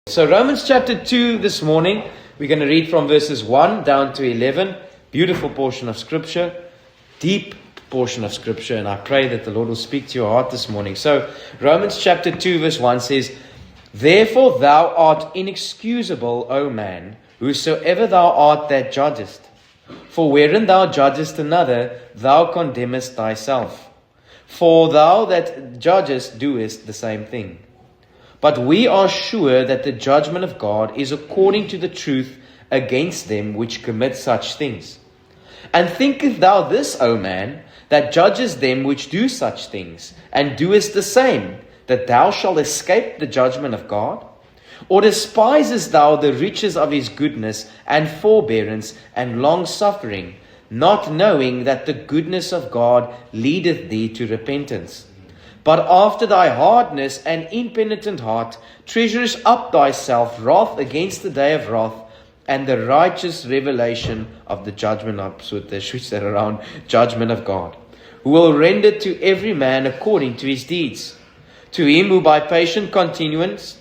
So Romans chapter 2 this morning, we're going to read from verses 1 down to 11. Beautiful portion of scripture, deep portion of scripture, and I pray that the Lord will speak to your heart this morning. So Romans chapter 2 verse 1 says, "Therefore thou art inexcusable, O man, whosoever thou art that judgest. For wherein thou judgest another, thou condemnest thyself. For thou that judgest doest the same thing. But we are sure that the judgment of God is according to the truth against them which commit such things. And thinkest thou this, O man, that judgest them which do such things, and doest the same, that thou shalt escape the judgment of God? Or despisest thou the riches of his goodness, and forbearance, and long-suffering, not knowing that the goodness of God leadeth thee to repentance? But after thy hardness and impenitent heart, treasurest up thyself wrath against the day of wrath, and the righteous revelation of the judgment judgment of God, who will render to every man according to his deeds. To him who by patient continuance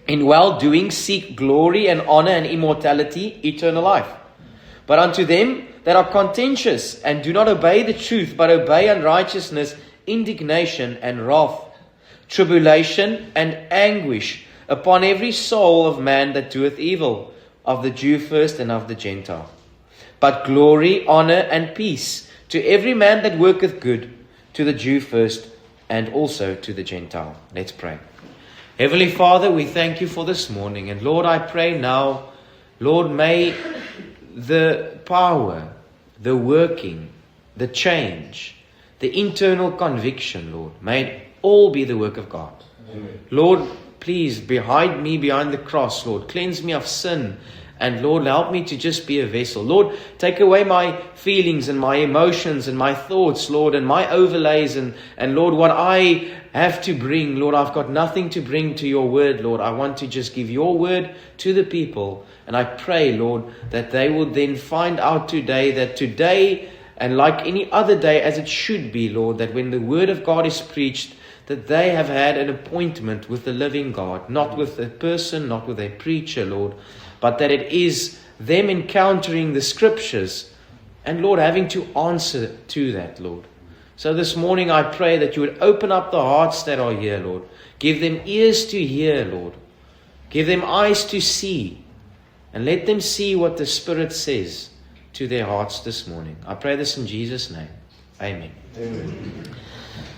in well-doing seek glory and honor and immortality, eternal life. But unto them that are contentious and do not obey the truth, but obey unrighteousness, indignation and wrath, tribulation and anguish upon every soul of man that doeth evil, of the Jew first and of the Gentile. But glory, honor, and peace to every man that worketh good, to the Jew first and also to the Gentile." Let's pray. Heavenly Father, we thank you for this morning. And Lord, I pray now, Lord, may the power, the working, the change, the internal conviction, Lord, may it all be the work of God. Amen. Lord, please, hide me behind the cross, Lord. Cleanse me of sin. And Lord, help me to just be a vessel. Lord, take away my feelings and my emotions and my thoughts, Lord, and my overlays. And Lord, what I have to bring, Lord, I've got nothing to bring to your word, Lord. I want to just give your word to the people. And I pray, Lord, that they will then find out today, and like any other day as it should be, Lord, that when the word of God is preached, that they have had an appointment with the living God, not with a person, not with a preacher, Lord, but that it is them encountering the scriptures and, Lord, having to answer to that, Lord. So this morning I pray that you would open up the hearts that are here, Lord. Give them ears to hear, Lord. Give them eyes to see, and let them see what the Spirit says to their hearts this morning. I pray this in Jesus' name. Amen. Amen.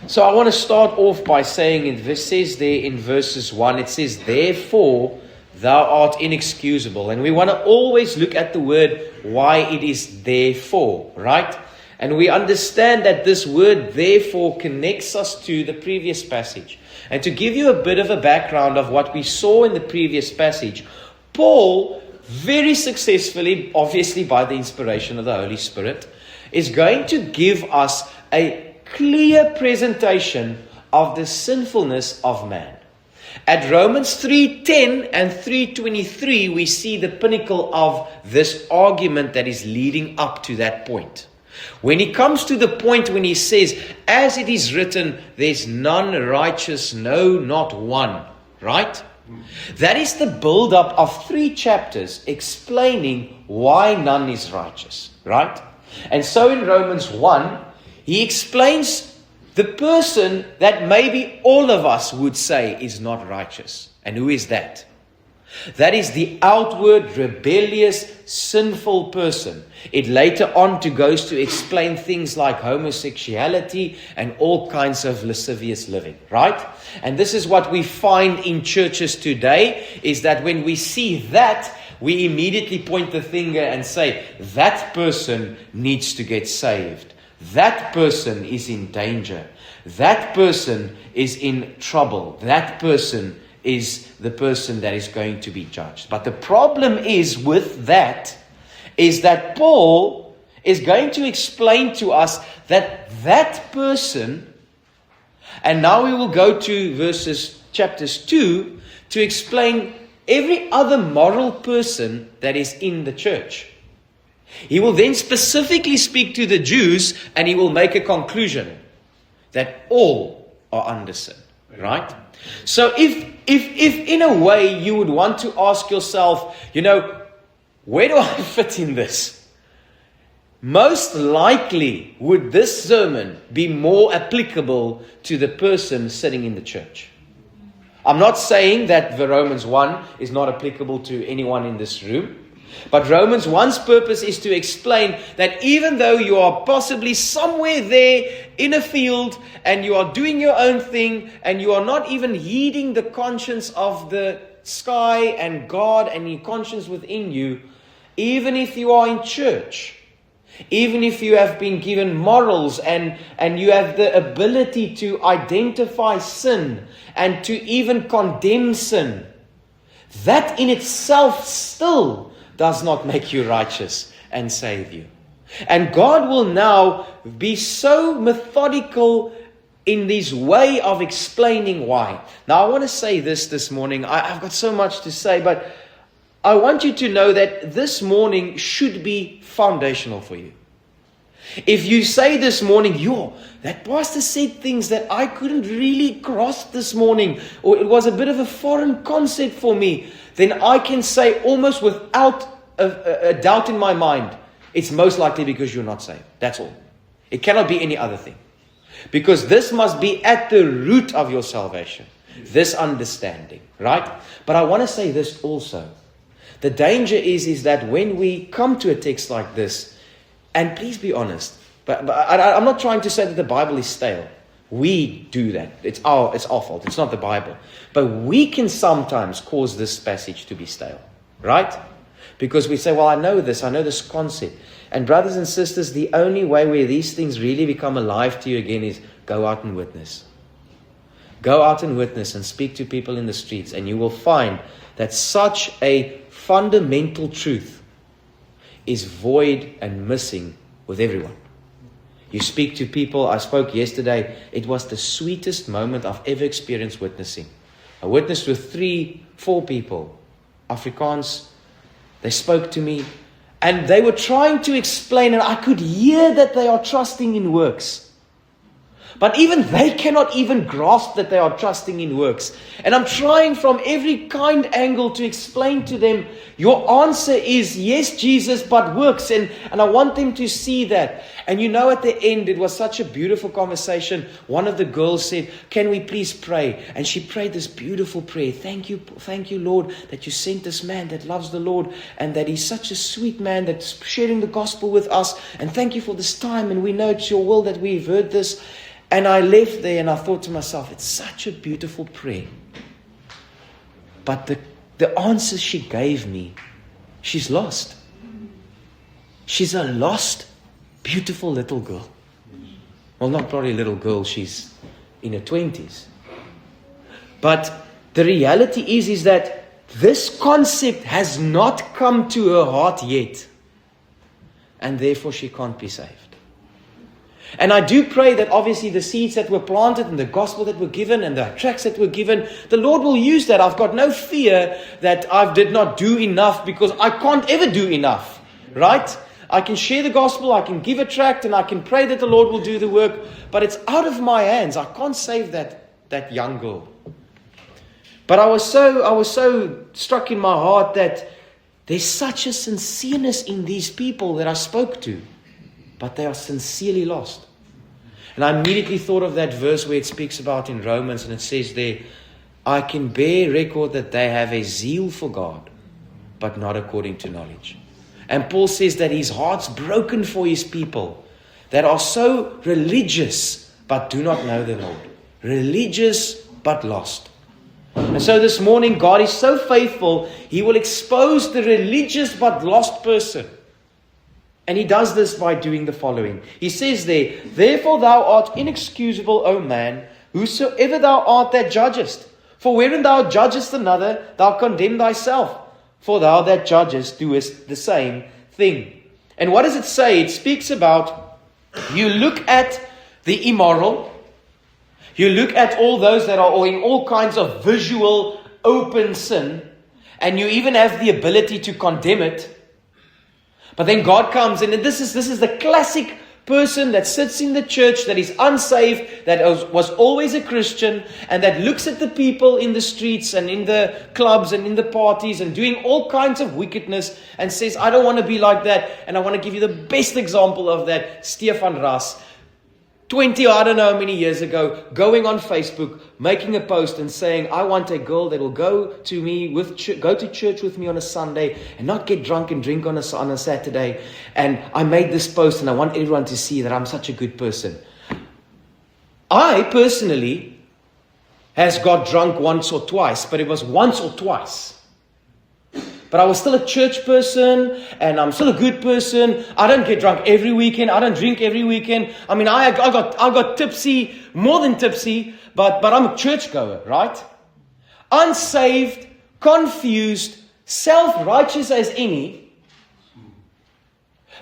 So I want to start off by saying, it says there in verses 1, it says, "Therefore thou art inexcusable." And we want to always look at the word, why it is therefore, right? And we understand that this word therefore connects us to the previous passage. And to give you a bit of a background of what we saw in the previous passage, Paul, very successfully, obviously by the inspiration of the Holy Spirit, is going to give us a clear presentation of the sinfulness of man. At Romans 3:10 and 3:23, we see the pinnacle of this argument that is leading up to that point. When he comes to the point when he says, "As it is written, there's none righteous, no, not one," right? That is the build-up of 3 chapters explaining why none is righteous, right? And so in Romans 1, he explains the person that maybe all of us would say is not righteous. And who is that? That is the outward, rebellious, sinful person. It later on goes to explain things like homosexuality and all kinds of lascivious living, right? And this is what we find in churches today, is that when we see that, we immediately point the finger and say, that person needs to get saved. That person is in danger. That person is in trouble. That person is the person that is going to be judged. But the problem is with that, is that Paul is going to explain to us that that person, and now we will go to chapters 2, to explain every other moral person that is in the church. He will then specifically speak to the Jews, and he will make a conclusion that all are under sin. Right? So if in a way you would want to ask yourself, where do I fit in this? Most likely would this sermon be more applicable to the person sitting in the church. I'm not saying that the Romans 1 is not applicable to anyone in this room. But Romans 1's purpose is to explain that even though you are possibly somewhere there in a field and you are doing your own thing and you are not even heeding the conscience of the sky and God and your conscience within you, even if you are in church, even if you have been given morals and you have the ability to identify sin and to even condemn sin, that in itself still does not make you righteous and save you. And God will now be so methodical in this way of explaining why. Now I want to say this morning. I've got so much to say, but I want you to know that this morning should be foundational for you. If you say this morning, that pastor said things that I couldn't really grasp this morning, or it was a bit of a foreign concept for me, then I can say almost without a doubt in my mind, it's most likely because you're not saved. That's all. It cannot be any other thing. Because this must be at the root of your salvation. This understanding, right? But I want to say this also. The danger is that when we come to a text like this, and please be honest, but I'm not trying to say that the Bible is stale. We do that. It's our fault. It's not the Bible. But we can sometimes cause this passage to be stale, right? Because we say, well, I know this concept. And brothers and sisters, the only way where these things really become alive to you again is go out and witness. Go out and witness and speak to people in the streets, and you will find that such a fundamental truth is void and missing with everyone. You speak to people. I spoke yesterday. It was the sweetest moment I've ever experienced witnessing. I witnessed with 3-4 people, Afrikaans. They spoke to me and they were trying to explain, and I could hear that they are trusting in works. But even they cannot even grasp that they are trusting in works. And I'm trying from every kind angle to explain to them, your answer is yes, Jesus, but works. And I want them to see that. And at the end, it was such a beautiful conversation. One of the girls said, can we please pray? And she prayed this beautiful prayer. Thank you, Lord, that you sent this man that loves the Lord and that he's such a sweet man that's sharing the gospel with us. And thank you for this time. And we know it's your will that we've heard this. And I left there and I thought to myself, it's such a beautiful prayer. But the answer she gave me, she's lost. She's a lost, beautiful little girl. Well, not probably a little girl, she's in her 20s. But the reality is that this concept has not come to her heart yet. And therefore she can't be saved. And I do pray that obviously the seeds that were planted and the gospel that were given and the tracts that were given, the Lord will use that. I've got no fear that I did not do enough, because I can't ever do enough, right? I can share the gospel, I can give a tract, and I can pray that the Lord will do the work, but it's out of my hands. I can't save that young girl. But I was so struck in my heart that there's such a sincereness in these people that I spoke to. But they are sincerely lost. And I immediately thought of that verse where it speaks about in Romans, and it says there, I can bear record that they have a zeal for God, but not according to knowledge. And Paul says that his heart's broken for his people that are so religious, but do not know the Lord. Religious, but lost. And so this morning, God is so faithful, He will expose the religious, but lost person. And He does this by doing the following. He says there, therefore thou art inexcusable, O man, whosoever thou art that judgest. For wherein thou judgest another, thou condemn thyself. For thou that judgest doest the same thing. And what does it say? It speaks about, you look at the immoral. You look at all those that are in all kinds of visual, open sin. And you even have the ability to condemn it. But then God comes in, and this is the classic person that sits in the church that is unsaved, that was always a Christian, and that looks at the people in the streets and in the clubs and in the parties and doing all kinds of wickedness and says, I don't want to be like that. And I want to give you the best example of that, Stefan Ras. 20, I don't know how many years ago, going on Facebook, making a post and saying, I want a girl that will go to church with me on a Sunday and not get drunk and drink on a Saturday. And I made this post and I want everyone to see that I'm such a good person. I personally has got drunk once or twice, but it was once or twice. But I was still a church person, and I'm still a good person. I don't get drunk every weekend. I don't drink every weekend. I mean, I got tipsy, more than tipsy, but I'm a churchgoer, right? Unsaved, confused, self-righteous as any.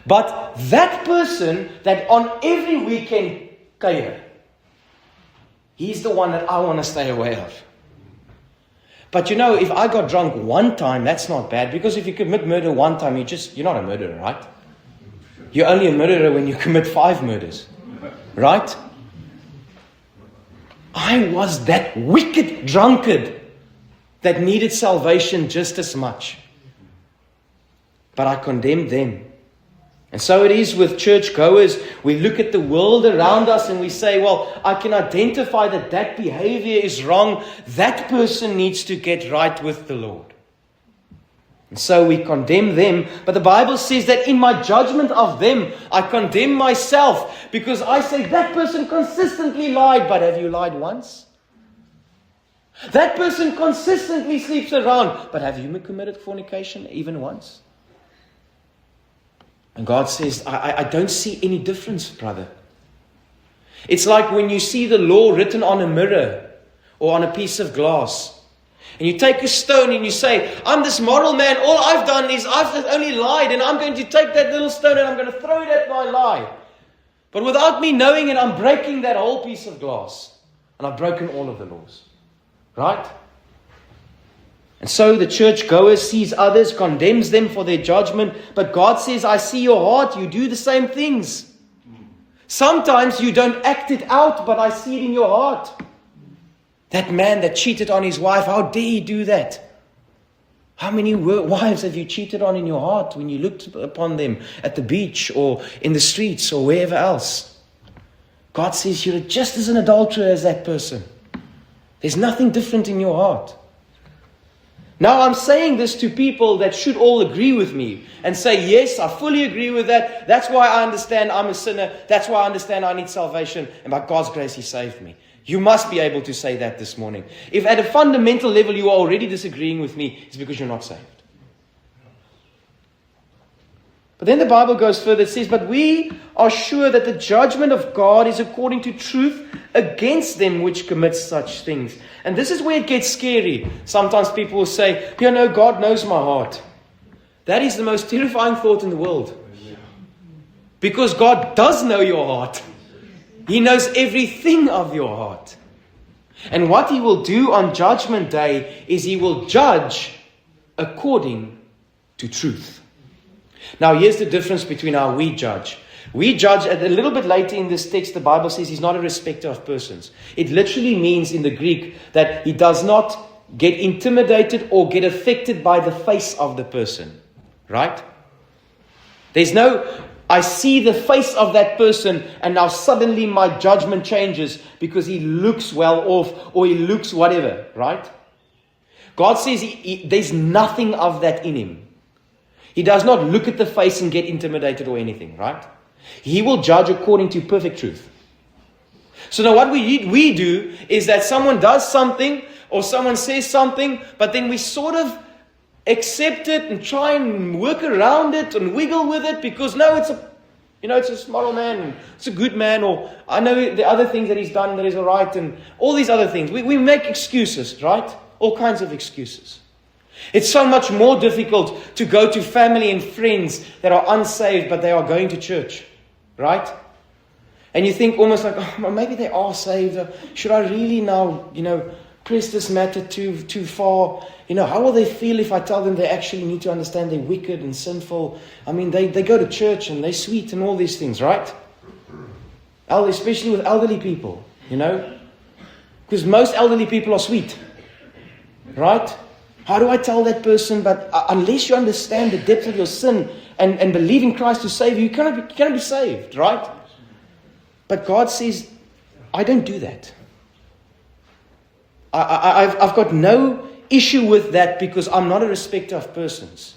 But that person that on every weekend came, he's the one that I want to stay away of. But you know, if I got drunk one time, that's not bad. Because if you commit murder one time, you're not a murderer, right? You're only a murderer when you commit 5 murders. Right? I was that wicked drunkard that needed salvation just as much. But I condemned them. And so it is with churchgoers. We look at the world around us and we say, well, I can identify that behavior is wrong. That person needs to get right with the Lord. And so we condemn them. But the Bible says that in my judgment of them, I condemn myself. Because I say that person consistently lied. But have you lied once? That person consistently sleeps around. But have you committed fornication even once? And God says, I don't see any difference, brother. It's like when you see the law written on a mirror or on a piece of glass. And you take a stone and you say, I'm this moral man. All I've done is I've only lied. And I'm going to take that little stone and I'm going to throw it at my lie. But without me knowing it, I'm breaking that whole piece of glass. And I've broken all of the laws. Right? And so the churchgoer sees others, condemns them for their judgment. But God says, I see your heart. You do the same things. Sometimes you don't act it out, but I see it in your heart. That man that cheated on his wife, how dare he do that? How many wives have you cheated on in your heart when you looked upon them at the beach or in the streets or wherever else? God says you're just as an adulterer as that person. There's nothing different in your heart. Now I'm saying this to people that should all agree with me and say, yes, I fully agree with that. That's why I understand I'm a sinner. That's why I understand I need salvation. And by God's grace, He saved me. You must be able to say that this morning. If at a fundamental level you are already disagreeing with me, it's because you're not saved. But then the Bible goes further. It says, but we are sure that the judgment of God is according to truth against them which commit such things. And this is where it gets scary. Sometimes people will say, God knows my heart. That is the most terrifying thought in the world. Because God does know your heart. He knows everything of your heart. And what He will do on Judgment Day is He will judge according to truth. Now, here's the difference between how we judge. We judge, a little bit later in this text, the Bible says He's not a respecter of persons. It literally means in the Greek that He does not get intimidated or get affected by the face of the person. Right? There's no, I see the face of that person and now suddenly my judgment changes because he looks well off or he looks whatever. Right? God says there's nothing of that in Him. He does not look at the face and get intimidated or anything, right? He will judge according to perfect truth. So now what we do is that someone does something or someone says something, but then we sort of accept it and try and work around it and wiggle with it because no, it's a moral man and it's a good man, or I know the other things that he's done that is all right and all these other things. We make excuses, right? All kinds of excuses. It's so much more difficult to go to family and friends that are unsaved, but they are going to church, right? And you think almost like, oh, maybe they are saved. Should I really now, press this matter too far? How will they feel if I tell them they actually need to understand they're wicked and sinful? I mean, they go to church and they're sweet and all these things, right? Especially with elderly people, because most elderly people are sweet, right? How do I tell that person? But unless you understand the depth of your sin and believe in Christ to save you, you cannot be saved, right? But God says, I don't do that. I've got no issue with that because I'm not a respecter of persons.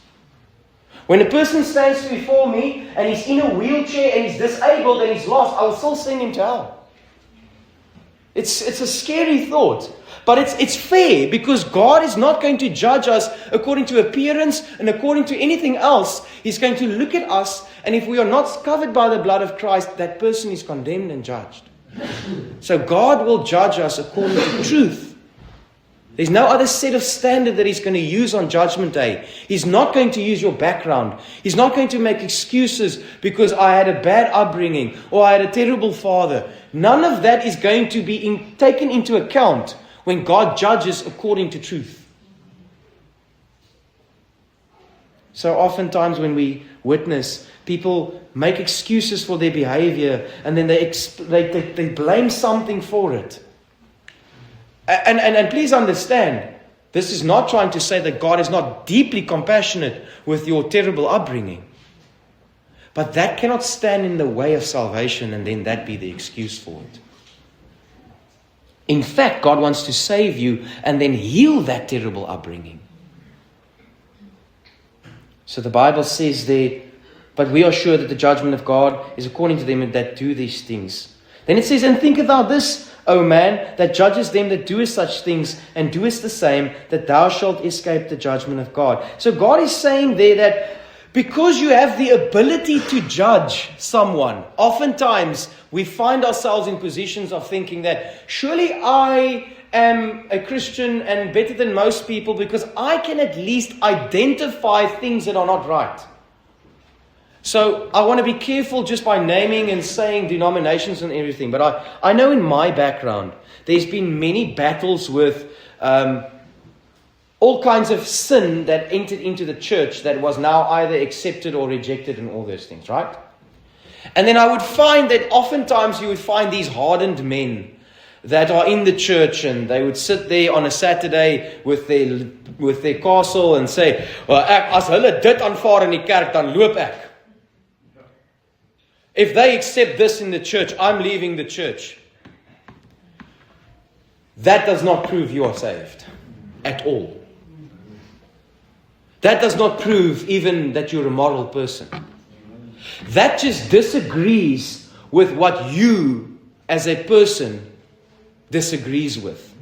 When a person stands before me and he's in a wheelchair and he's disabled and he's lost, I will still send him to hell. It's a scary thought. But it's fair because God is not going to judge us according to appearance and according to anything else. He's going to look at us, and if we are not covered by the blood of Christ, that person is condemned and judged. So God will judge us according to truth. There's no other set of standard that He's going to use on Judgment Day. He's not going to use your background. He's not going to make excuses because I had a bad upbringing or I had a terrible father. None of that is going to be taken into account when God judges according to truth. So oftentimes when we witness, people make excuses for their behavior and then they blame something for it. And please understand, this is not trying to say that God is not deeply compassionate with your terrible upbringing. But that cannot stand in the way of salvation and then that be the excuse for it. In fact, God wants to save you and then heal that terrible upbringing. So the Bible says there, but we are sure that the judgment of God is according to them that do these things. Then it says, and think about this, O man, that judges them that doest such things, and doest the same, that thou shalt escape the judgment of God. So God is saying there that because you have the ability to judge someone, oftentimes we find ourselves in positions of thinking that surely I am a Christian and better than most people because I can at least identify things that are not right. So I want to be careful just by naming and saying denominations and everything. But I know in my background, there's been many battles with all kinds of sin that entered into the church that was now either accepted or rejected and all those things, right? And then I would find that oftentimes you would find these hardened men that are in the church and they would sit there on a Saturday with their castle and say, well, as hulle dit aanvaar in die kerk, dan loop ek. If they accept this in the church, I'm leaving the church. That does not prove you are saved at all. That does not prove even that you're a moral person. That just disagrees with what you as a person disagrees with.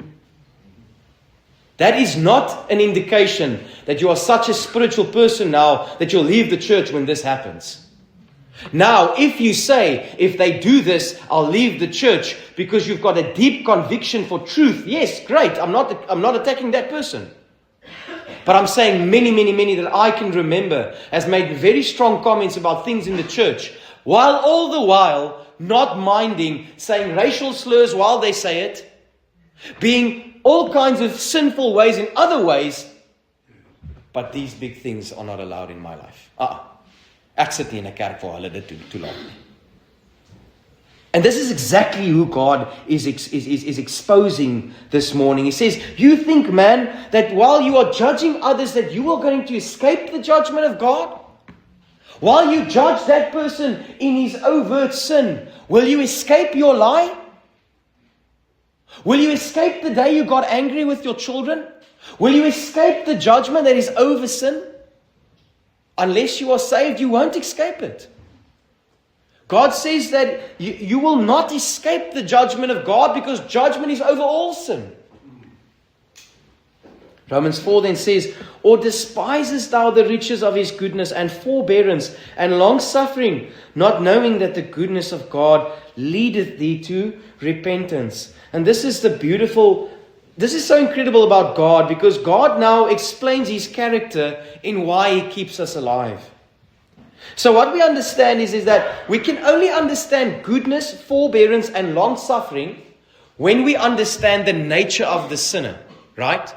That is not an indication that you are such a spiritual person now that you'll leave the church when this happens. Now, if you say, if they do this, I'll leave the church because you've got a deep conviction for truth. Yes, great. I'm not attacking that person. But I'm saying many that I can remember has made very strong comments about things in the church, while all the while not minding saying racial slurs while they say it, being all kinds of sinful ways in other ways, but these big things are not allowed in my life. Ek sit nie in 'n kerk waar hulle dit toelaat nie. And this is exactly who God is exposing this morning. He says, you think, man, that while you are judging others that you are going to escape the judgment of God? While you judge that person in his overt sin, will you escape your lie? Will you escape the day you got angry with your children? Will you escape the judgment that is over sin? Unless you are saved, you won't escape it. God says that you will not escape the judgment of God because judgment is over all sin. Romans 4 then says, or despisest thou the riches of His goodness and forbearance and long-suffering, not knowing that the goodness of God leadeth thee to repentance. And this is so incredible about God, because God now explains His character in why He keeps us alive. So what we understand is that we can only understand goodness, forbearance, and long-suffering when we understand the nature of the sinner, right?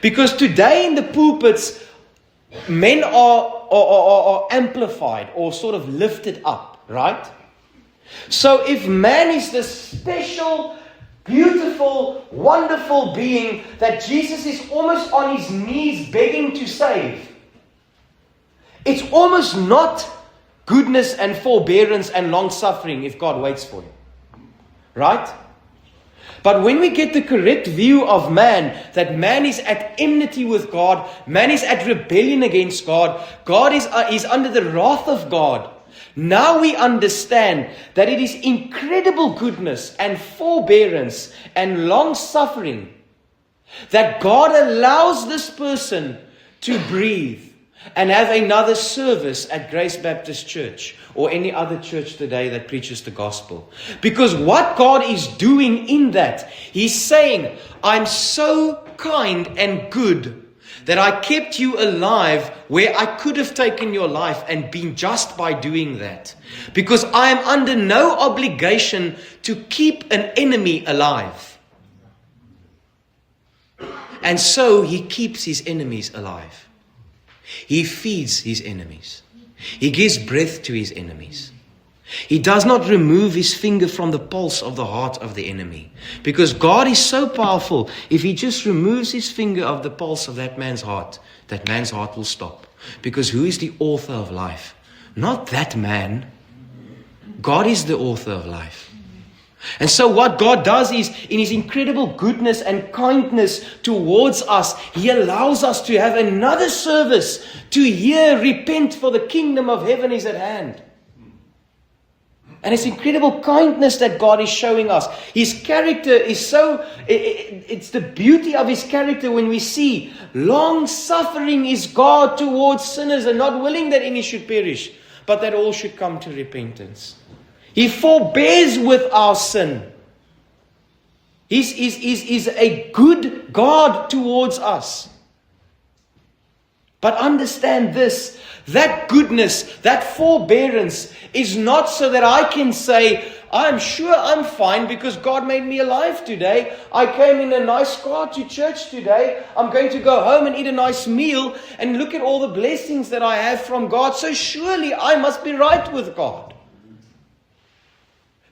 Because today in the pulpits, men are amplified or sort of lifted up, right? So if man is this special, beautiful, wonderful being that Jesus is almost on his knees begging to save, it's almost not goodness and forbearance and long suffering if God waits for him. Right? But when we get the correct view of man, that man is at enmity with God, man is at rebellion against God, God is under the wrath of God. Now we understand that it is incredible goodness and forbearance and long suffering that God allows this person to breathe and have another service at Grace Baptist Church or any other church today that preaches the gospel. Because what God is doing in that, He's saying, I'm so kind and good that I kept you alive where I could have taken your life and been just by doing that. Because I am under no obligation to keep an enemy alive. And so He keeps His enemies alive. He feeds His enemies. He gives breath to His enemies. He does not remove His finger from the pulse of the heart of the enemy. Because God is so powerful, if He just removes His finger of the pulse of that man's heart will stop. Because who is the author of life? Not that man. God is the author of life. And so what God does is, in His incredible goodness and kindness towards us, He allows us to have another service to hear, repent, for the kingdom of heaven is at hand. And it's incredible kindness that God is showing us. His character is so, it's the beauty of His character when we see long suffering is God towards sinners and not willing that any should perish, but that all should come to repentance. He forbears with our sin. He's a good God towards us. But understand this, that goodness, that forbearance is not so that I can say, I'm sure I'm fine because God made me alive today. I came in a nice car to church today. I'm going to go home and eat a nice meal and look at all the blessings that I have from God. So surely I must be right with God.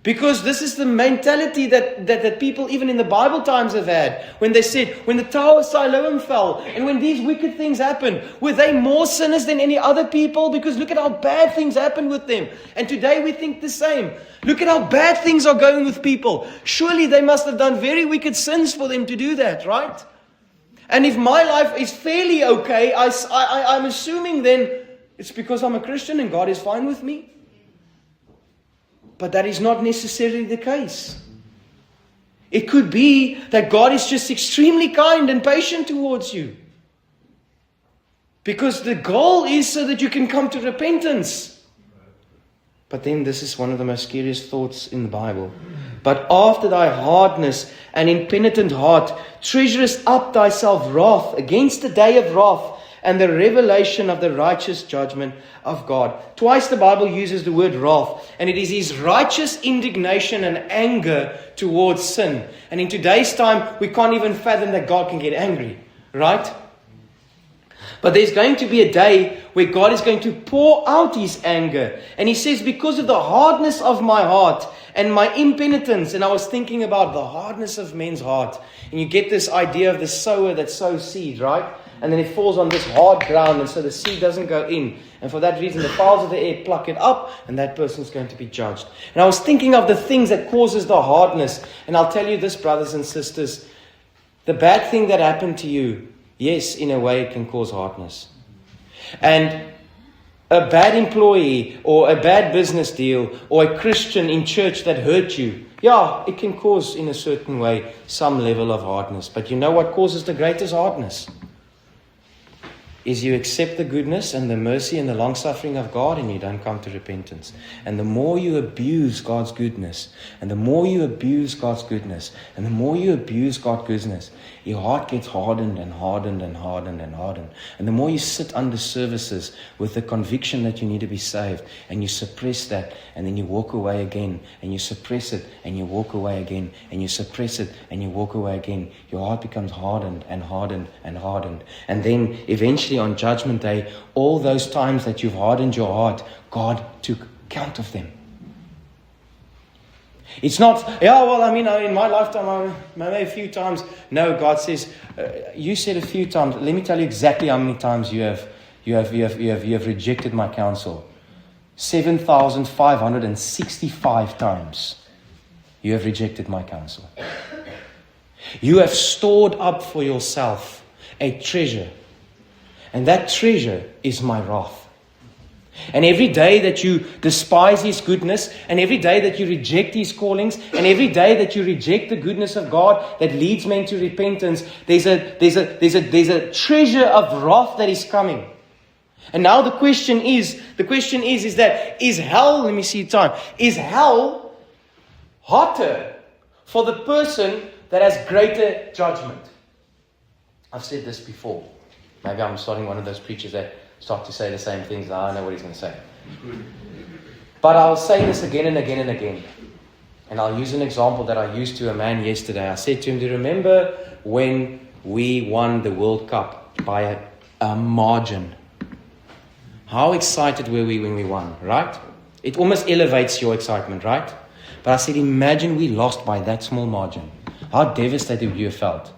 Because this is the mentality that people even in the Bible times have had. When they said, when the Tower of Siloam fell, and when these wicked things happened, were they more sinners than any other people? Because look at how bad things happened with them. And today we think the same. Look at how bad things are going with people. Surely they must have done very wicked sins for them to do that, right? And if my life is fairly okay, I'm assuming then it's because I'm a Christian and God is fine with me. But that is not necessarily the case. It could be that God is just extremely kind and patient towards you. Because the goal is so that you can come to repentance. But then this is one of the most scariest thoughts in the Bible. But after thy hardness and impenitent heart, treasurest up thyself wrath against the day of wrath, and the revelation of the righteous judgment of God. Twice the Bible uses the word wrath, and it is His righteous indignation and anger towards sin. And in today's time, we can't even fathom that God can get angry, right? But there's going to be a day where God is going to pour out His anger. And He says, because of the hardness of my heart and my impenitence, and I was thinking about the hardness of men's heart, and you get this idea of the sower that sows seed, right? And then it falls on this hard ground, and so the seed doesn't go in. And for that reason, the fowls of the air pluck it up, and that person's going to be judged. And I was thinking of the things that causes the hardness. And I'll tell you this, brothers and sisters, the bad thing that happened to you, yes, in a way it can cause hardness. And a bad employee, or a bad business deal, or a Christian in church that hurt you, yeah, it can cause, in a certain way, some level of hardness. But you know what causes the greatest hardness? Is you accept the goodness and the mercy and the long-suffering of God, and you don't come to repentance. And the more you abuse God's goodness, and the more you abuse God's goodness, and the more you abuse God's goodness, your heart gets hardened and hardened and hardened and hardened. And the more you sit under services with the conviction that you need to be saved, and you suppress that, and then you walk away again, and you suppress it, and you walk away again, and you suppress it, and you walk away again, your heart becomes hardened and hardened and hardened. And then eventually on Judgment Day, all those times that you've hardened your heart, God took count of them. It's not, in my lifetime, I maybe a few times. No, God says, you said a few times. Let me tell you exactly how many times you have rejected my counsel. 7,565 times you have rejected my counsel. You have stored up for yourself a treasure, and that treasure is my wrath. And every day that you despise His goodness, and every day that you reject His callings, and every day that you reject the goodness of God that leads men to repentance, there's a treasure of wrath that is coming. And now the question is hell, let me see time, is hell hotter for the person that has greater judgment? I've said this before. Maybe I'm starting one of those preachers that start to say the same things. I don't know what he's going to say. But I'll say this again and again and again. And I'll use an example that I used to a man yesterday. I said to him, do you remember when we won the World Cup by a margin? How excited were we when we won, right? It almost elevates your excitement, right? But I said, imagine we lost by that small margin. How devastated would you have felt?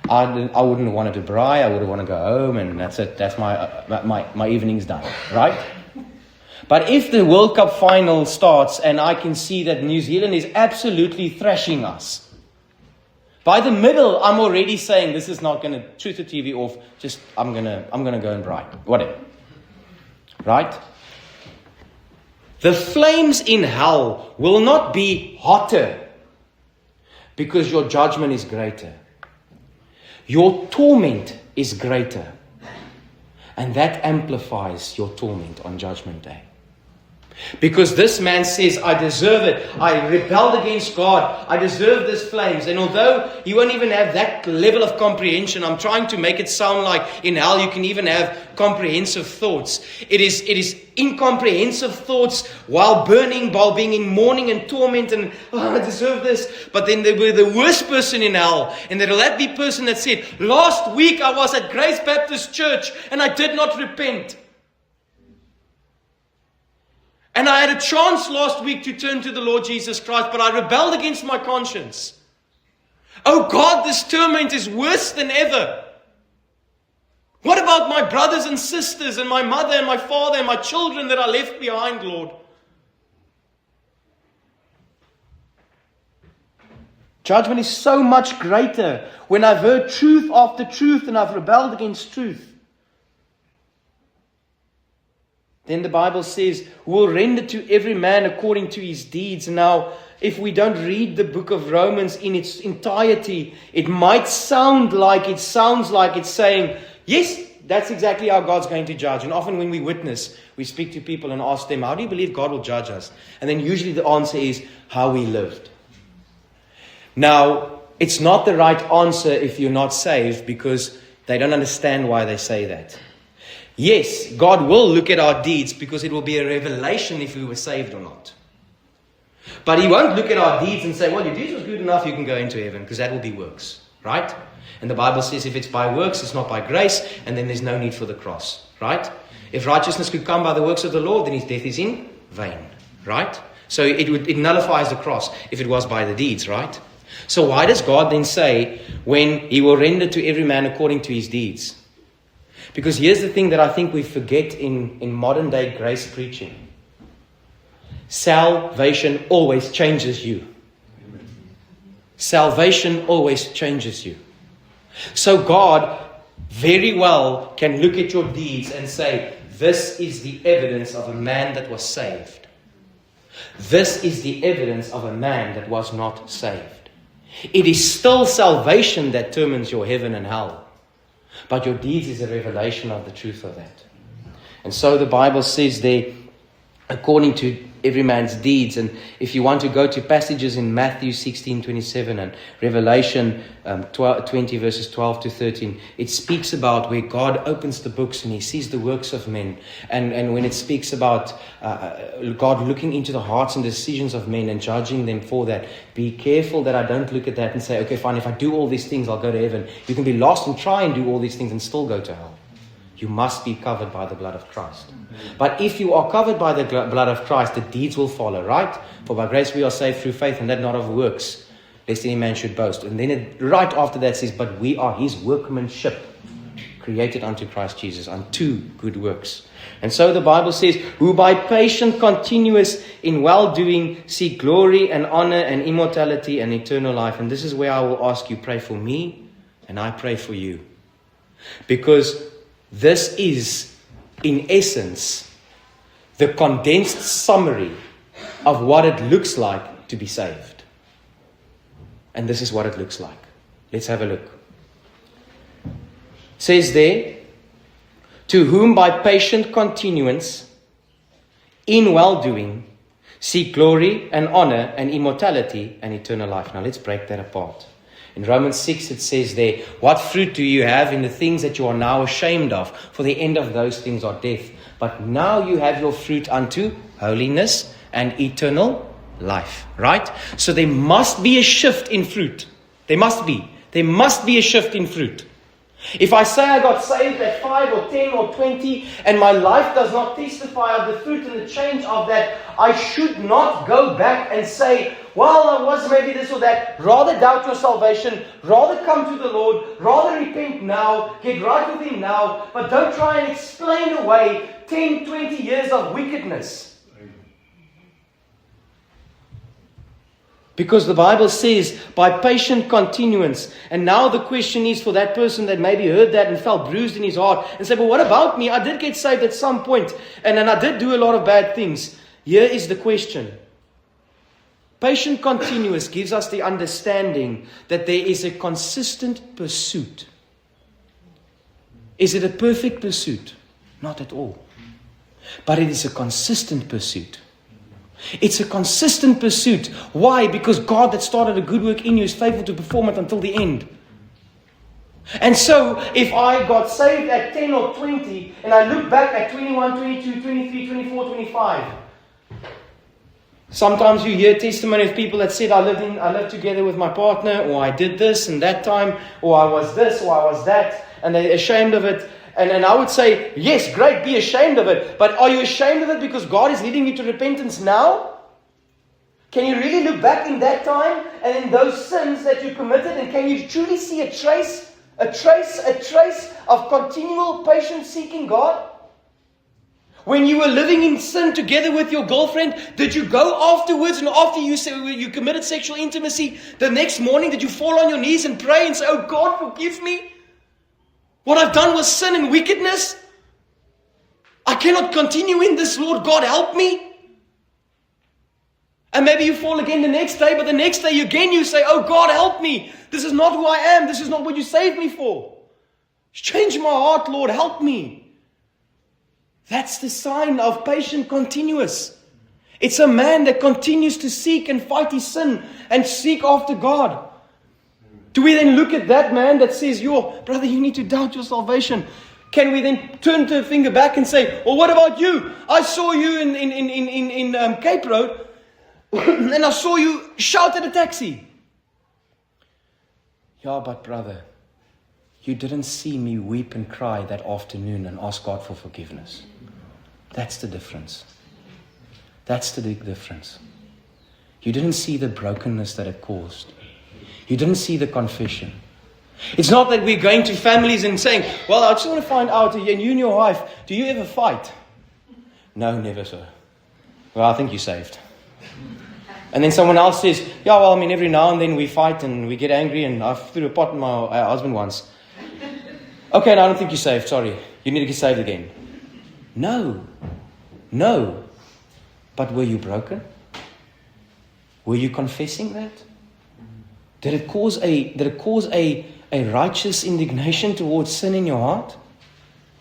I wouldn't have wanted to braai. I would have wanted to go home, and that's it. That's my evening's done, right? But if the World Cup final starts and I can see that New Zealand is absolutely thrashing us, by the middle, I'm already saying this is not going to shoot the TV off. Just I'm gonna go and braai, whatever, right? The flames in hell will not be hotter because your judgment is greater. Your torment is greater. And that amplifies your torment on Judgment Day. Because this man says, I deserve it. I rebelled against God. I deserve these flames. And although you won't even have that level of comprehension, I'm trying to make it sound like in hell you can even have comprehensive thoughts. It is incomprehensive thoughts while burning, while being in mourning and torment and, I deserve this. But then they were the worst person in hell. And there'll that be person that said, last week I was at Grace Baptist Church and I did not repent. And I had a chance last week to turn to the Lord Jesus Christ, but I rebelled against my conscience. Oh God, this torment is worse than ever. What about my brothers and sisters and my mother and my father and my children that are left behind, Lord? Judgment is so much greater when I've heard truth after truth and I've rebelled against truth. Then the Bible says, who will render to every man according to his deeds. Now, if we don't read the book of Romans in its entirety, it might sound like it's saying, yes, that's exactly how God's going to judge. And often when we witness, we speak to people and ask them, how do you believe God will judge us? And then usually the answer is, how we lived. Now, it's not the right answer if you're not saved, because they don't understand why they say that. Yes, God will look at our deeds because it will be a revelation if we were saved or not. But He won't look at our deeds and say, well, your deeds was good enough, you can go into heaven, because that will be works, right? And the Bible says if it's by works, it's not by grace, and then there's no need for the cross, right? If righteousness could come by the works of the Lord, then His death is in vain, right? So it nullifies the cross if it was by the deeds, right? So why does God then say, when He will render to every man according to his deeds? Because here's the thing that I think we forget in modern day grace preaching. Salvation always changes you. Salvation always changes you. So God very well can look at your deeds and say, this is the evidence of a man that was saved. This is the evidence of a man that was not saved. It is still salvation that determines your heaven and hell. But your deeds is a revelation of the truth of that. And so the Bible says there, according to every man's deeds. And if you want to go to passages in Matthew 16:27 and Revelation 20 verses 12 to 13, it speaks about where God opens the books and He sees the works of men. And when it speaks about God looking into the hearts and decisions of men and judging them for that, be careful that I don't look at that and say, okay, fine, if I do all these things, I'll go to heaven. You can be lost and try and do all these things and still go to hell. You must be covered by the blood of Christ. But if you are covered by the blood of Christ, the deeds will follow, right? For by grace we are saved through faith, and that not of works, lest any man should boast. And then right after that says, but we are his workmanship, created unto Christ Jesus, unto good works. And so the Bible says, who by patient continuous in well-doing seek glory and honor and immortality and eternal life. And this is where I will ask you, pray for me, and I pray for you. Because this is, in essence, the condensed summary of what it looks like to be saved. And this is what it looks like. Let's have a look. It says there, to whom by patient continuance in well-doing seek glory and honor and immortality and eternal life. Now let's break that apart. In Romans 6 it says there, what fruit do you have in the things that you are now ashamed of? For the end of those things are death. But now you have your fruit unto holiness and eternal life. Right? So there must be a shift in fruit. There must be. There must be a shift in fruit. If I say I got saved at 5 or 10 or 20 and my life does not testify of the fruit and the change of that, I should not go back and say, well, I was maybe this or that. Rather doubt your salvation. Rather come to the Lord. Rather repent now. Get right with Him now. But don't try and explain away 10, 20 years of wickedness. Because the Bible says, by patient continuance. And now the question is for that person that maybe heard that and felt bruised in his heart and said, well, what about me? I did get saved at some point, and then I did do a lot of bad things. Here is the question. Patient continuous gives us the understanding that there is a consistent pursuit. Is it a perfect pursuit? Not at all. But it is a consistent pursuit. It's a consistent pursuit. Why? Because God that started a good work in you is faithful to perform it until the end. And so, if I got saved at 10 or 20, and I look back at 21, 22, 23, 24, 25, sometimes you hear testimony of people that said, I lived together with my partner, or I did this and that time, or I was this, or I was that, and they're ashamed of it. And I would say, yes, great, be ashamed of it. But are you ashamed of it because God is leading you to repentance now? Can you really look back in that time and in those sins that you committed? And can you truly see a trace of continual patient seeking God? When you were living in sin together with your girlfriend, did you go afterwards and after you committed sexual intimacy, the next morning did you fall on your knees and pray and say, oh God, forgive me? What I've done was sin and wickedness. I cannot continue in this, Lord God, help me. And maybe you fall again the next day, but the next day again you say, oh God, help me. This is not who I am. This is not what you saved me for. Change my heart, Lord, help me. That's the sign of patient continuous. It's a man that continues to seek and fight his sin and seek after God. Do we then look at that man that says, yo, brother, you need to doubt your salvation? Can we then turn the finger back and say, well, what about you? I saw you in Cape Road and I saw you shout at a taxi. Yeah, but brother, you didn't see me weep and cry that afternoon and ask God for forgiveness. That's the difference. That's the big difference. You didn't see the brokenness that it caused. You didn't see the confession. It's not that we're going to families and saying, well, I just want to find out, and you and your wife, do you ever fight? No, never, sir. Well, I think you're saved. And then someone else says, yeah, well, I mean, every now and then we fight and we get angry, and I threw a pot in my husband once. Okay, no, I don't think you're saved, sorry. You need to get saved again. No. But were you broken? Were you confessing that? Did it cause a righteous indignation towards sin in your heart?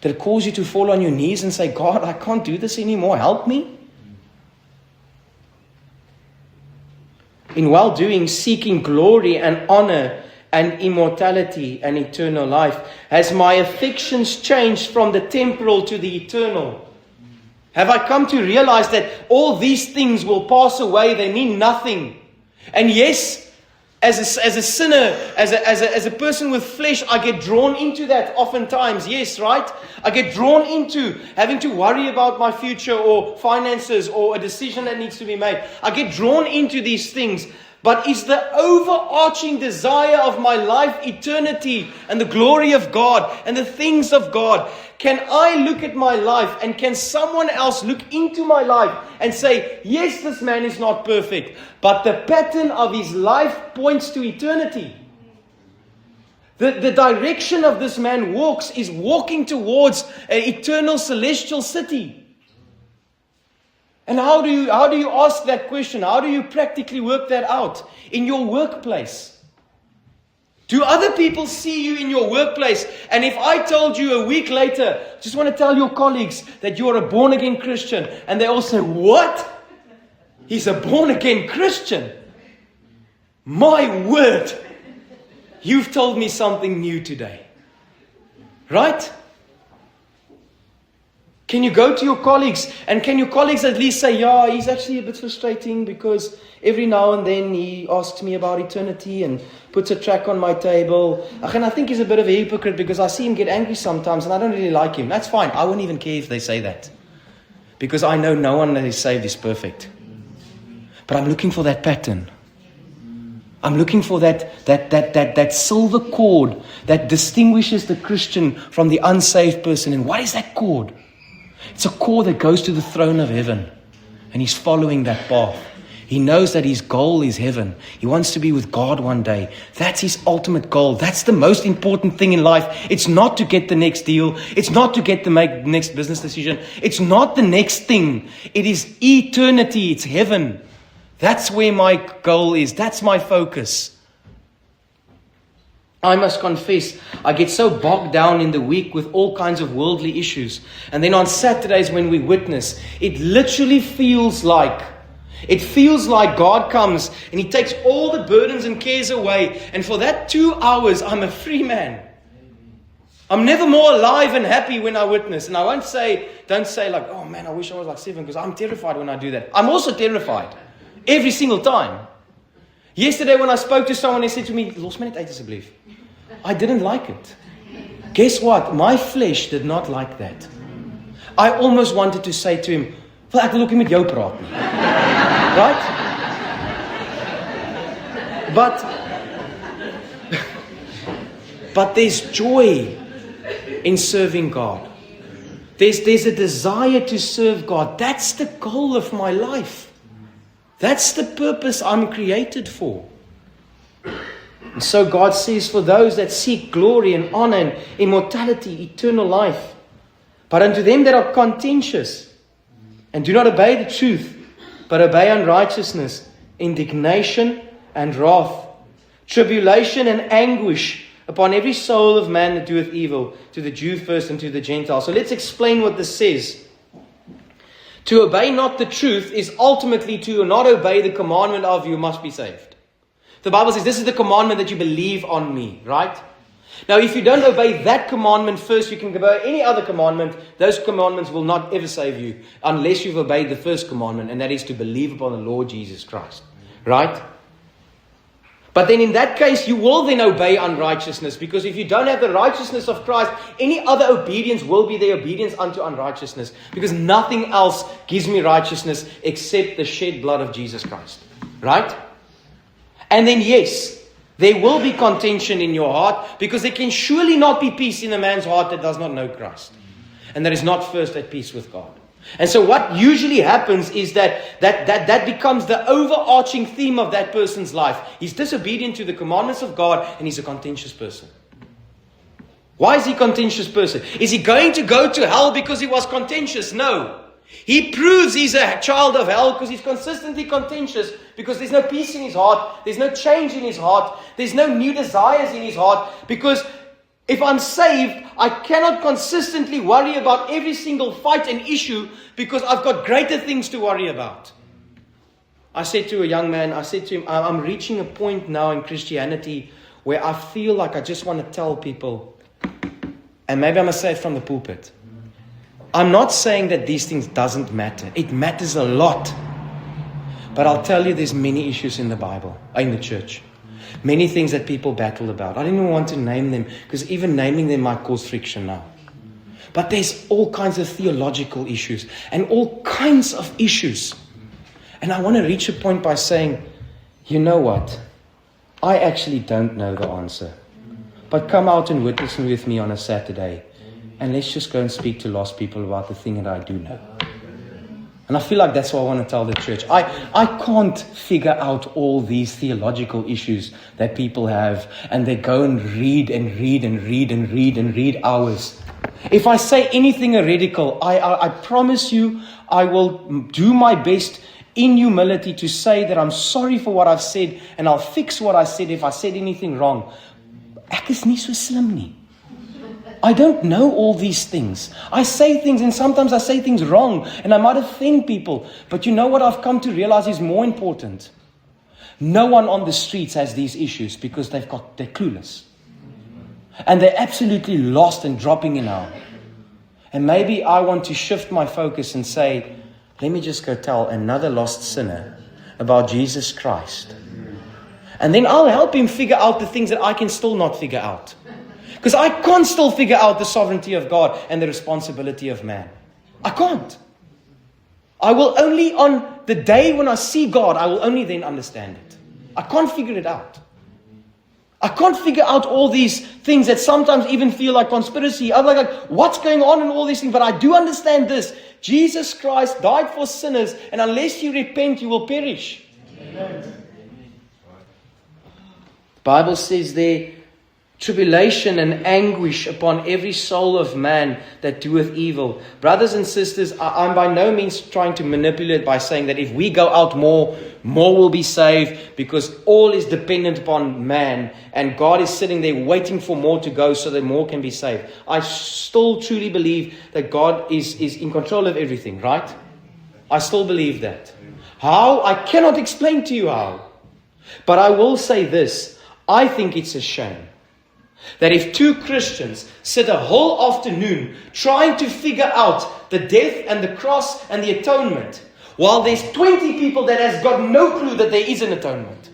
Did it cause you to fall on your knees and say, God, I can't do this anymore, help me? In well-doing, seeking glory and honor and immortality and eternal life, has my affections changed from the temporal to the eternal? Have I come to realize that all these things will pass away, they mean nothing? And yes, As a sinner, as a person with flesh, I get drawn into that oftentimes. Yes, right? I get drawn into having to worry about my future or finances or a decision that needs to be made. I get drawn into these things. But is the overarching desire of my life eternity and the glory of God and the things of God? Can I look at my life and can someone else look into my life and say, yes, this man is not perfect, but the pattern of his life points to eternity. The direction of this man walks is walking towards an eternal celestial city. And how do you ask that question? How do you practically work that out? In your workplace. Do other people see you in your workplace? And if I told you a week later, just want to tell your colleagues that you're a born-again Christian, and they all say, what? He's a born-again Christian. My word. You've told me something new today. Right? Can you go to your colleagues and can your colleagues at least say, yeah, he's actually a bit frustrating because every now and then he asks me about eternity and puts a track on my table. And I think he's a bit of a hypocrite because I see him get angry sometimes and I don't really like him. That's fine. I won't even care if they say that. Because I know no one that is saved is perfect. But I'm looking for that pattern. I'm looking for that silver cord that distinguishes the Christian from the unsaved person. And what is that cord? It's a cord that goes to the throne of heaven. And he's following that path. He knows that his goal is heaven. He wants to be with God one day. That's his ultimate goal. That's the most important thing in life. It's not to get the next deal. It's not to get the next business decision. It's not the next thing. It is eternity. It's heaven. That's where my goal is. That's my focus. I must confess, I get so bogged down in the week with all kinds of worldly issues. And then on Saturdays when we witness, it literally feels like God comes and He takes all the burdens and cares away. And for that 2 hours, I'm a free man. I'm never more alive and happy when I witness. And I don't say like, oh man, I wish I was like 7, because I'm terrified when I do that. I'm also terrified every single time. Yesterday when I spoke to someone, they said to me, "Los my net uit asseblief." I didn't like it. Guess what? My flesh did not like that. I almost wanted to say to him, "Wel, ek wil ook nie met jou praat nie." Right? But there's joy in serving God. There's a desire to serve God. That's the goal of my life. That's the purpose I'm created for. And so God says, for those that seek glory and honor and immortality, eternal life, but unto them that are contentious and do not obey the truth, but obey unrighteousness, indignation and wrath, tribulation and anguish upon every soul of man that doeth evil, to the Jew first and to the Gentile. So let's explain what this says. To obey not the truth is ultimately to not obey the commandment of you must be saved. The Bible says this is the commandment that you believe on me, right? Now if you don't obey that commandment first, you can obey any other commandment. Those commandments will not ever save you unless you've obeyed the first commandment, and that is to believe upon the Lord Jesus Christ, right? But then in that case, you will then obey unrighteousness, because if you don't have the righteousness of Christ, any other obedience will be the obedience unto unrighteousness, because nothing else gives me righteousness except the shed blood of Jesus Christ, right? And then yes, there will be contention in your heart, because there can surely not be peace in a man's heart that does not know Christ, and that is not first at peace with God. And so what usually happens is that becomes the overarching theme of that person's life. He's disobedient to the commandments of God, and he's a contentious person. Why is he a contentious person? Is he going to go to hell because he was contentious? No. He proves he's a child of hell because he's consistently contentious, because there's no peace in his heart, there's no change in his heart, there's no new desires in his heart, because if I'm saved, I cannot consistently worry about every single fight and issue, because I've got greater things to worry about. I said to a young man, I said to him, I'm reaching a point now in Christianity where I feel like I just want to tell people, and maybe I must say it from the pulpit, I'm not saying that these things doesn't matter. It matters a lot. But I'll tell you, there's many issues in the Bible, in the church. Many things that people battle about. I don't even want to name them because even naming them might cause friction now. But there's all kinds of theological issues and all kinds of issues. And I want to reach a point by saying, you know what? I actually don't know the answer. But come out and witness with me on a Saturday. And let's just go and speak to lost people about the thing that I do know. And I feel like that's what I want to tell the church. I can't figure out all these theological issues that people have. And they go and read and read and read and read and read hours. If I say anything heretical, I promise you I will do my best in humility to say that I'm sorry for what I've said. And I'll fix what I said if I said anything wrong. Ek is nie so slim nie. I don't know all these things. I say things and sometimes I say things wrong and I might offend people. But you know what I've come to realize is more important? No one on the streets has these issues because they're clueless. And they're absolutely lost and dropping in hell. And maybe I want to shift my focus and say, let me just go tell another lost sinner about Jesus Christ. And then I'll help him figure out the things that I can still not figure out. Because I can't still figure out the sovereignty of God and the responsibility of man. I can't. I will only on the day when I see God, I will only then understand it. I can't figure it out. I can't figure out all these things that sometimes even feel like conspiracy. I'm like, what's going on in all these things? But I do understand this. Jesus Christ died for sinners, and unless you repent, you will perish. Amen. The Bible says there, tribulation and anguish upon every soul of man that doeth evil. Brothers and sisters, I'm by no means trying to manipulate by saying that if we go out more will be saved, because all is dependent upon man, and God is sitting there waiting for more to go so that more can be saved. I still truly believe that God is in control of everything, right? I still believe that. How? I cannot explain to you how. But I will say this. I think it's a shame that if two Christians sit a whole afternoon trying to figure out the death and the cross and the atonement, while there's 20 people that has got no clue that there is an atonement.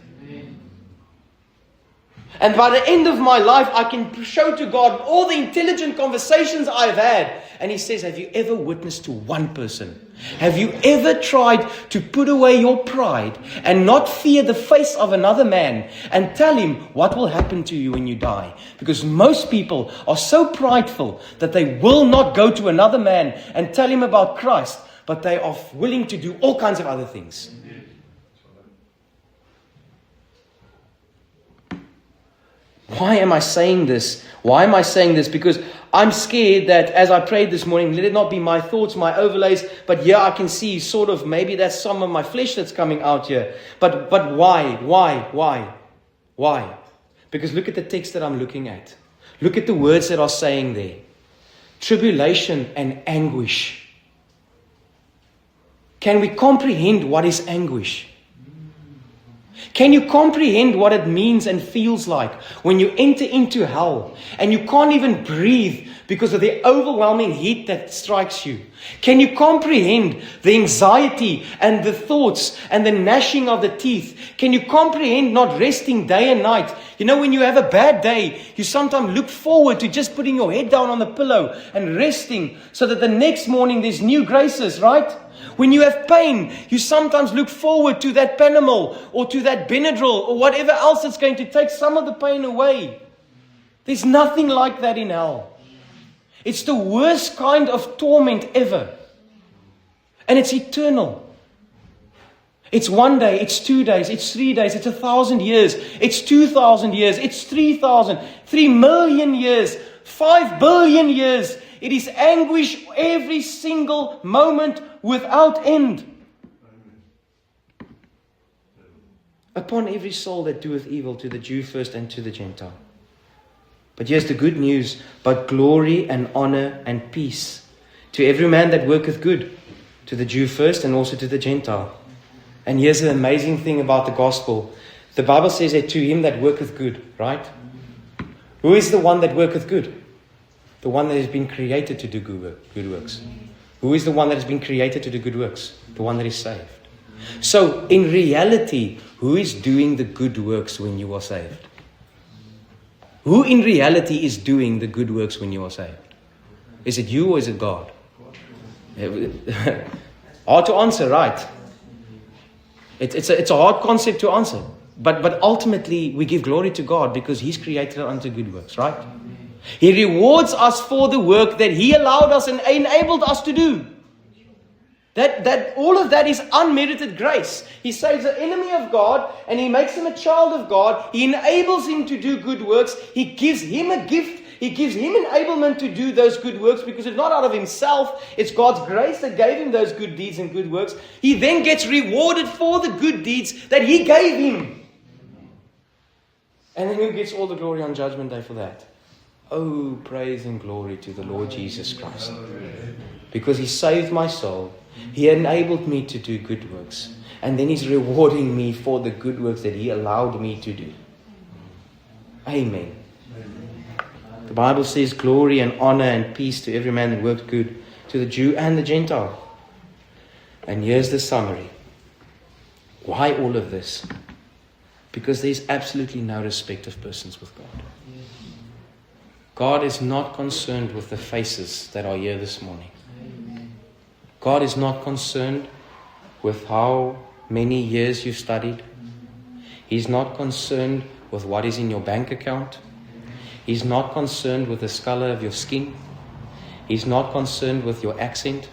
And by the end of my life, I can show to God all the intelligent conversations I've had. And He says, have you ever witnessed to one person? Have you ever tried to put away your pride and not fear the face of another man and tell him what will happen to you when you die? Because most people are so prideful that they will not go to another man and tell him about Christ, but they are willing to do all kinds of other things. Why am I saying this? Why am I saying this? Because I'm scared that as I prayed this morning, let it not be my thoughts, my overlays, but here I can see sort of maybe that's some of my flesh that's coming out here. But why? Why? Because look at the text that I'm looking at. Look at the words that are saying there. Tribulation and anguish. Can we comprehend what is anguish? Can you comprehend what it means and feels like when you enter into hell and you can't even breathe because of the overwhelming heat that strikes you? Can you comprehend the anxiety and the thoughts and the gnashing of the teeth? Can you comprehend not resting day and night? You know, when you have a bad day, you sometimes look forward to just putting your head down on the pillow and resting so that the next morning there's new graces, right? When you have pain, you sometimes look forward to that Panadol or to that Benadryl or whatever else that's going to take some of the pain away. There's nothing like that in hell. It's the worst kind of torment ever. And it's eternal. It's 1 day, it's 2 days, it's 3 days, it's 1,000 years, it's 2,000 years, it's 3,000, 3 million years, 5 billion years. It is anguish every single moment without end. Upon every soul that doeth evil, to the Jew first and to the Gentile. But here's the good news, but glory and honor and peace to every man that worketh good, to the Jew first and also to the Gentile. And here's the amazing thing about the gospel. The Bible says that to him that worketh good, right? Who is the one that worketh good? The one that has been created to do good works. Who is the one that has been created to do good works? The one that is saved. So, in reality, who is doing the good works when you are saved? Who in reality is doing the good works when you are saved? Is it you or is it God? Hard to answer, right? It's a hard concept to answer. But ultimately, we give glory to God because He's created us unto good works, right? He rewards us for the work that He allowed us and enabled us to do. That all of that is unmerited grace. He saves the enemy of God and He makes him a child of God. He enables him to do good works. He gives him a gift. He gives him enablement to do those good works because it's not out of himself. It's God's grace that gave him those good deeds and good works. He then gets rewarded for the good deeds that He gave him. And then who gets all the glory on Judgment Day for that? Oh, praise and glory to the Lord Jesus Christ. Because He saved my soul. He enabled me to do good works. And then He's rewarding me for the good works that He allowed me to do. Amen. The Bible says glory and honor and peace to every man that worked good, to the Jew and the Gentile. And here's the summary. Why all of this? Because there's absolutely no respect of persons with God. God is not concerned with the faces that are here this morning. God is not concerned with how many years you've studied. He's not concerned with what is in your bank account. He's not concerned with the color of your skin. He's not concerned with your accent.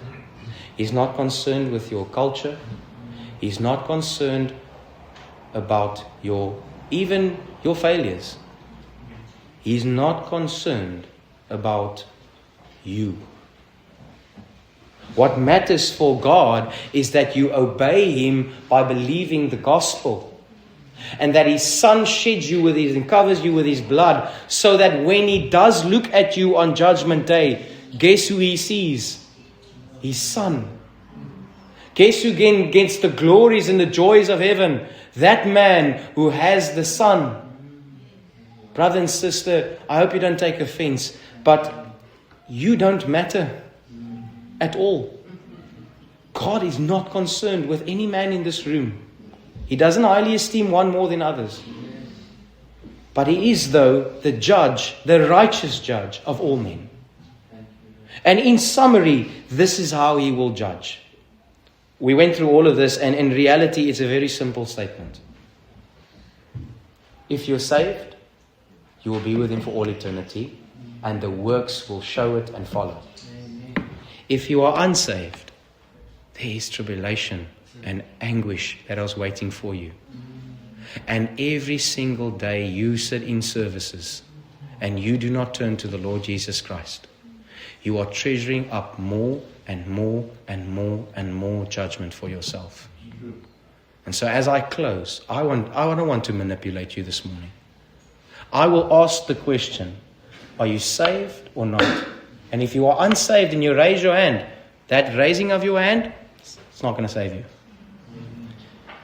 He's not concerned with your culture. He's not concerned about even your failures. He's not concerned about you. What matters for God is that you obey Him by believing the gospel. And that His Son sheds you with His and covers you with His blood. So that when He does look at you on Judgment Day, guess who He sees? His Son. Guess who again gets the glories and the joys of heaven? That man who has the Son. Brother and sister, I hope you don't take offense, but you don't matter at all. God is not concerned with any man in this room. He doesn't highly esteem one more than others. But He is, though, the judge, the righteous judge of all men. And in summary, this is how He will judge. We went through all of this, and in reality, it's a very simple statement. If you're saved, you will be with Him for all eternity, and the works will show it and follow. If you are unsaved, there is tribulation and anguish that is waiting for you. And every single day you sit in services and you do not turn to the Lord Jesus Christ, you are treasuring up more and more and more and more judgment for yourself. And so as I close, I don't want to manipulate you this morning. I will ask the question, are you saved or not? And if you are unsaved and you raise your hand, that raising of your hand, it's not going to save you.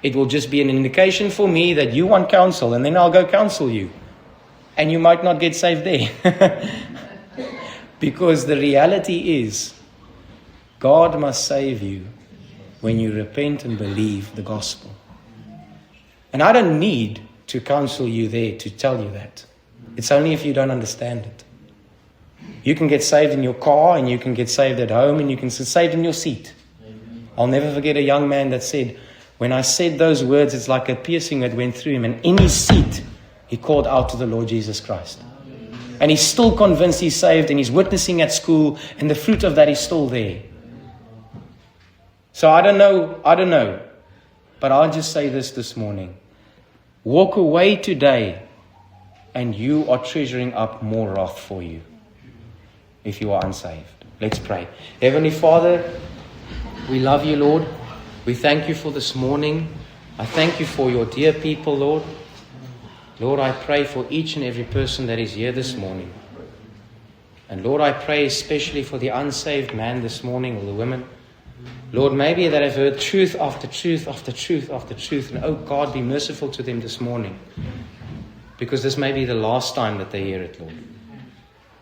It will just be an indication for me that you want counsel, and then I'll go counsel you. And you might not get saved there. Because the reality is, God must save you when you repent and believe the gospel. And I don't need to counsel you there to tell you that. It's only if you don't understand it. You can get saved in your car, and you can get saved at home, and you can get saved in your seat. I'll never forget a young man that said, when I said those words, it's like a piercing that went through him. And in his seat, he called out to the Lord Jesus Christ. And he's still convinced he's saved, and he's witnessing at school, and the fruit of that is still there. So I don't know. But I'll just say this morning. Walk away today, and you are treasuring up more wrath for you if you are unsaved. Let's pray. Heavenly Father, we love you, Lord. We thank you for this morning. I thank you for your dear people, Lord. Lord, I pray for each and every person that is here this morning. And Lord, I pray especially for the unsaved man this morning, or the women. Lord, maybe that have heard truth after truth after truth after truth. And oh God, be merciful to them this morning. Because this may be the last time that they hear it, Lord.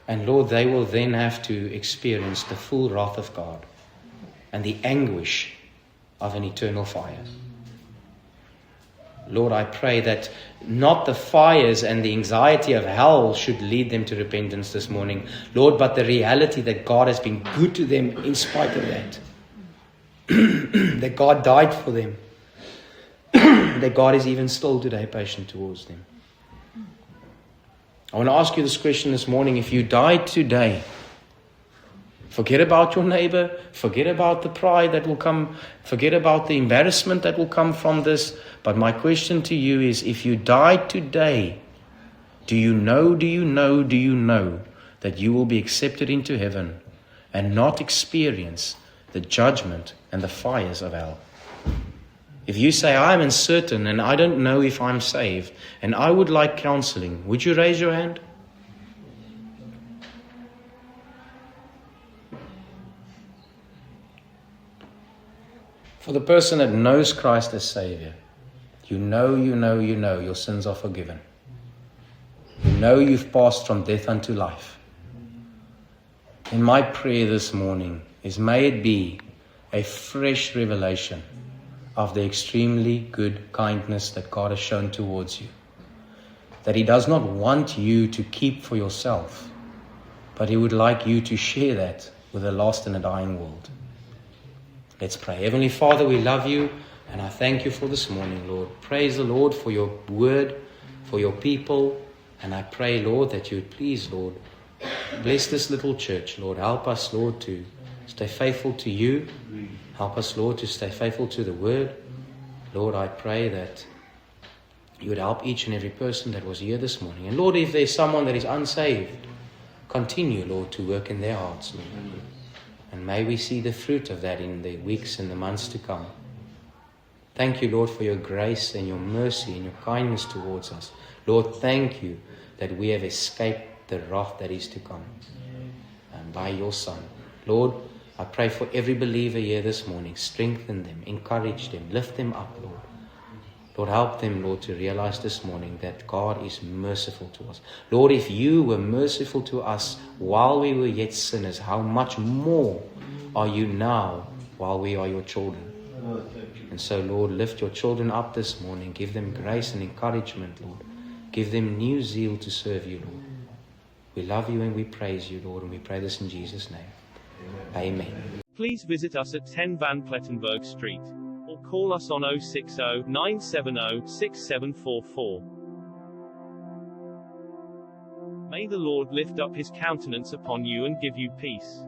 And Lord, they will then have to experience the full wrath of God and the anguish of an eternal fire. Lord, I pray that not the fires and the anxiety of hell should lead them to repentance this morning, Lord, but the reality that God has been good to them in spite of that. That God died for them. That God is even still today patient towards them. I want to ask you this question this morning. If you died today, forget about your neighbor, forget about the pride that will come, forget about the embarrassment that will come from this. But my question to you is, if you died today, do you know that you will be accepted into heaven and not experience the judgment and the fires of hell? If you say, I'm uncertain and I don't know if I'm saved and I would like counseling, would you raise your hand? For the person that knows Christ as Savior, you know your sins are forgiven. You know you've passed from death unto life. And my prayer this morning is, may it be a fresh revelation of the extremely good kindness that God has shown towards you. That He does not want you to keep for yourself, but He would like you to share that with a lost and a dying world. Let's pray. Heavenly Father, we love you, and I thank you for this morning, Lord. Praise the Lord for your word, for your people, and I pray, Lord, that you would please, Lord, bless this little church, Lord. Help us, Lord, to stay faithful to you. Help us, Lord, to stay faithful to the word. Lord, I pray that you would help each and every person that was here this morning. And Lord, if there's someone that is unsaved, continue, Lord, to work in their hearts, Lord. And may we see the fruit of that in the weeks and the months to come. Thank you, Lord, for your grace and your mercy and your kindness towards us. Lord, thank you that we have escaped the wrath that is to come. And by your Son, Lord, I pray for every believer here this morning. Strengthen them, encourage them, lift them up, Lord. Lord, help them, Lord, to realize this morning that God is merciful to us. Lord, if you were merciful to us while we were yet sinners, how much more are you now while we are your children? And so, Lord, lift your children up this morning. Give them grace and encouragement, Lord. Give them new zeal to serve you, Lord. We love you and we praise you, Lord, and we pray this in Jesus' name. Amen. Please visit us at 10 Van Plettenberg Street, or call us on 060 970 6744. May the Lord lift up his countenance upon you and give you peace.